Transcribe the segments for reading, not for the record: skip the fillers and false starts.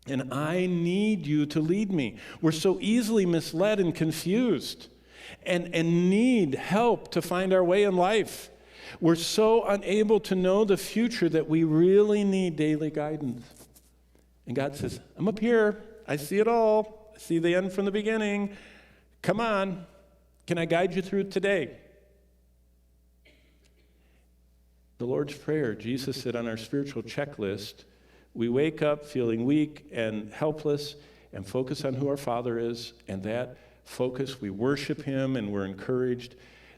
And I need you to lead me. We're so easily misled and confused and need help to find our way in life. We're so unable to know the future that we really need daily guidance. And God says, I'm up here. I see it all. I see the end from the beginning. Come on. Can I guide you through today? The Lord's Prayer, Jesus said on our spiritual checklist, we wake up feeling weak and helpless and focus on who our Father is, and that focus, we worship Him and we're encouraged.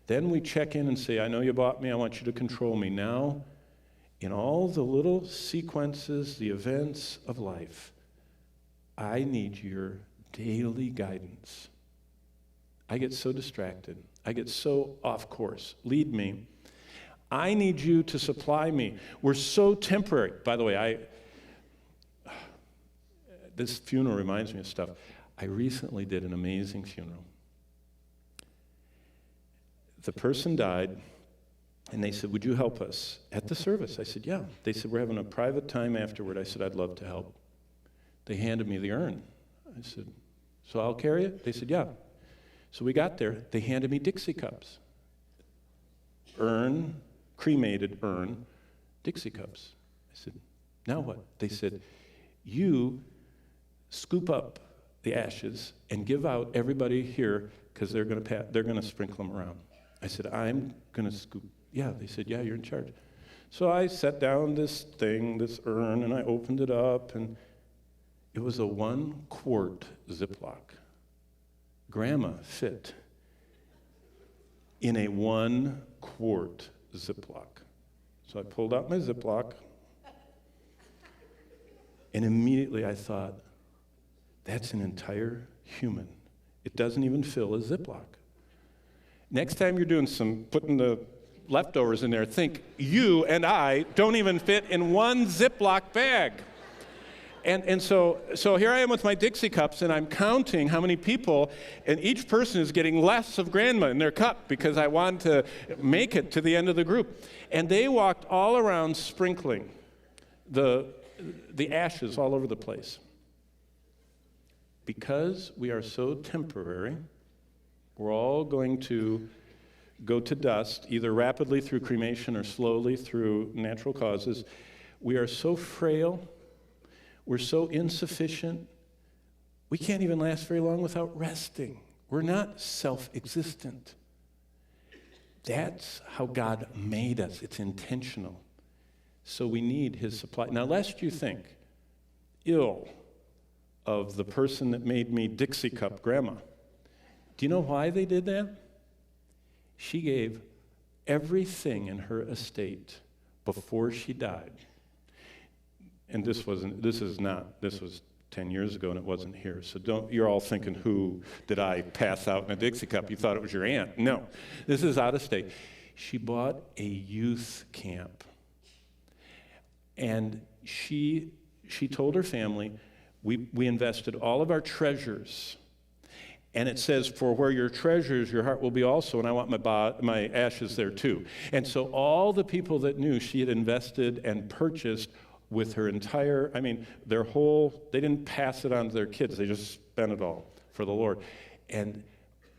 Then we check in and say, I know you bought me, I want you to control me. Now, in all the little sequences, the events of life, I need your daily guidance. I get so distracted. I get so off course. Lead me. I need you to supply me. We're so temporary. By the way, this funeral reminds me of stuff. I recently did an amazing funeral. The person died, and they said, would you help us at the service? I said, yeah. They said, we're having a private time afterward. I said, I'd love to help. They handed me the urn. I said, so I'll carry it? They said, yeah. So we got there. They handed me Dixie cups. Urn, cremated urn, Dixie cups. I said, now what? They said, you scoop up the ashes and give out everybody here because they're going to sprinkle them around. I said, I'm going to scoop. Yeah, they said, yeah, you're in charge. So I set down this thing, this urn, and I opened it up, and it was a 1-quart Ziploc. Grandma fit in a 1-quart Ziploc. So I pulled out my Ziploc, and immediately I thought, that's an entire human. It doesn't even fill a Ziploc. Next time you're doing putting the leftovers in there, think you and I don't even fit in one Ziploc bag. And so here I am with my Dixie cups, and I'm counting how many people, and each person is getting less of Grandma in their cup because I want to make it to the end of the group. And they walked all around sprinkling the ashes all over the place. Because we are so temporary, we're all going to go to dust, either rapidly through cremation or slowly through natural causes. We are so frail. We're so insufficient. We can't even last very long without resting. We're not self-existent. That's how God made us. It's intentional. So we need His supply. Now, lest you think ill of the person that made me Dixie cup Grandma. Do you know why they did that? She gave everything in her estate before she died. And this was 10 years ago, and it wasn't here. So you're all thinking, who did I pass out in a Dixie cup? You thought it was your aunt. No, this is out of state. She bought a youth camp. And she told her family, we invested all of our treasures. And it says, for where your treasures, your heart will be also, and I want my ashes there too. And so all the people that knew she had invested and purchased with her entire, they didn't pass it on to their kids. They just spent it all for the Lord. And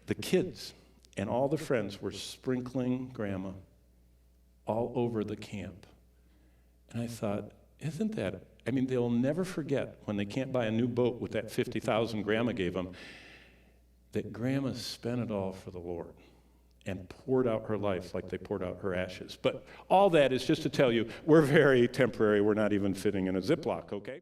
the kids and all the friends were sprinkling Grandma all over the camp. And I thought, isn't that, they'll never forget when they can't buy a new boat with that $50,000 Grandma gave them, that Grandma spent it all for the Lord and poured out her life like they poured out her ashes. But all that is just to tell you, we're very temporary. We're not even fitting in a Ziploc, okay?